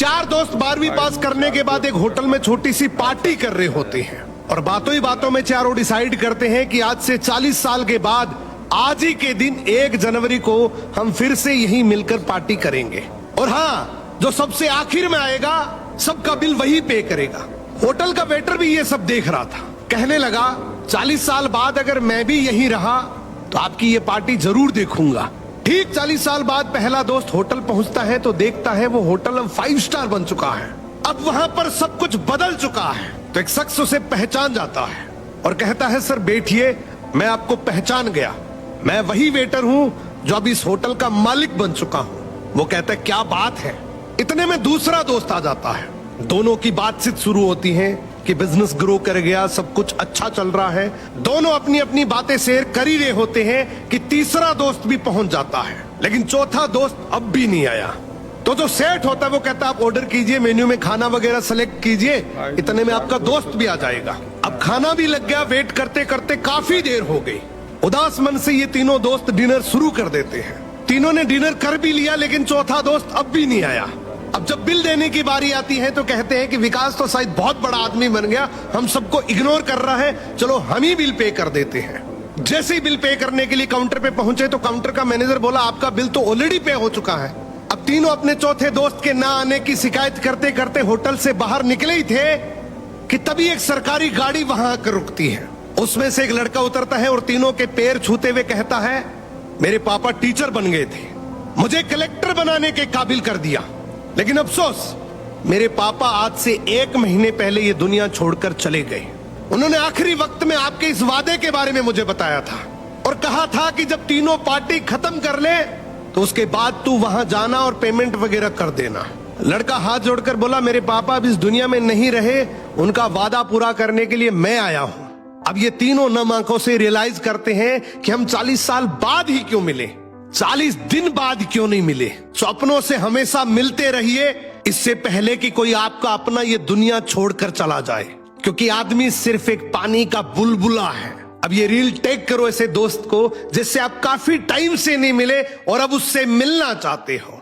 चार दोस्त 12वीं पास करने के बाद एक होटल में छोटी सी पार्टी कर रहे होते हैं और बातों ही बातों में चारों डिसाइड करते हैं कि आज से 40 साल के बाद आज ही के दिन 1 जनवरी को हम फिर से यहीं मिलकर पार्टी करेंगे। और हाँ, जो सबसे आखिर में आएगा सबका बिल वही पे करेगा। होटल का वेटर भी ये सब देख रहा था, कहने लगा 40 साल बाद अगर मैं भी यहीं रहा तो आपकी ये पार्टी जरूर देखूंगा। ठीक 40 साल बाद पहला दोस्त होटल पहुंचता है तो देखता है वो होटल अब 5 स्टार बन चुका है। अब वहां पर सब कुछ बदल चुका है। तो एक शख्स उसे पहचान जाता है और कहता है सर बैठिए, मैं आपको पहचान गया, मैं वही वेटर हूं जो अब इस होटल का मालिक बन चुका हूं। वो कहता है क्या बात है। इतने में दूसरा दोस्त आ जाता है, दोनों की बातचीत शुरू होती है कि बिजनेस ग्रो कर गया, सब कुछ अच्छा चल रहा है। दोनों अपनी अपनी बातें शेयर कर ही रहे होते हैं कि तीसरा दोस्त भी पहुंच जाता है, लेकिन चौथा दोस्त अब भी नहीं आया। तो जो सेठ होता है वो कहता है आप ऑर्डर कीजिए, मेन्यू में खाना वगैरह सेलेक्ट कीजिए, इतने में आपका दोस्त भी आ जाएगा। अब खाना भी लग गया, वेट करते करते काफी देर हो गई। उदास मन से ये तीनों दोस्त डिनर शुरू कर देते हैं। तीनों ने डिनर कर भी लिया लेकिन चौथा दोस्त अब भी नहीं आया। अब जब बिल देने की बारी आती है तो कहते हैं कि विकास तो शायद बहुत बड़ा आदमी बन गया, हम सबको इग्नोर कर रहा है, चलो हम ही बिल पे कर देते हैं। जैसे ही बिल पे करने के लिए काउंटर पे पहुंचे तो काउंटर का मैनेजर बोला आपका बिल तो ऑलरेडी पे हो चुका है। अब तीनों अपने चौथे दोस्त के ना आने की शिकायत करते करते होटल से बाहर निकले ही थे कि तभी एक सरकारी गाड़ी वहां आकर रुकती है। उसमें से एक लड़का उतरता है और तीनों के पैर छूते हुए कहता है मेरे पापा टीचर बन गए थे, मुझे कलेक्टर बनाने के काबिल कर दिया, लेकिन अफसोस मेरे पापा आज से 1 महीने पहले ये दुनिया छोड़कर चले गए। उन्होंने आखिरी वक्त में आपके इस वादे के बारे में मुझे बताया था और कहा था कि जब तीनों पार्टी खत्म कर ले तो उसके बाद तू वहां जाना और पेमेंट वगैरह कर देना। लड़का हाथ जोड़कर बोला मेरे पापा अब इस दुनिया में नहीं रहे, उनका वादा पूरा करने के लिए मैं आया हूं। अब ये तीनों नम आंखों से रियलाइज करते हैं कि हम 40 साल बाद ही क्यों मिले, 40 दिन बाद क्यों नहीं मिले। सपनों से हमेशा मिलते रहिए, इससे पहले कि कोई आपका अपना ये दुनिया छोड़कर चला जाए, क्योंकि आदमी सिर्फ एक पानी का बुलबुला है। अब ये रील टेक करो ऐसे दोस्त को जिससे आप काफी टाइम से नहीं मिले और अब उससे मिलना चाहते हो।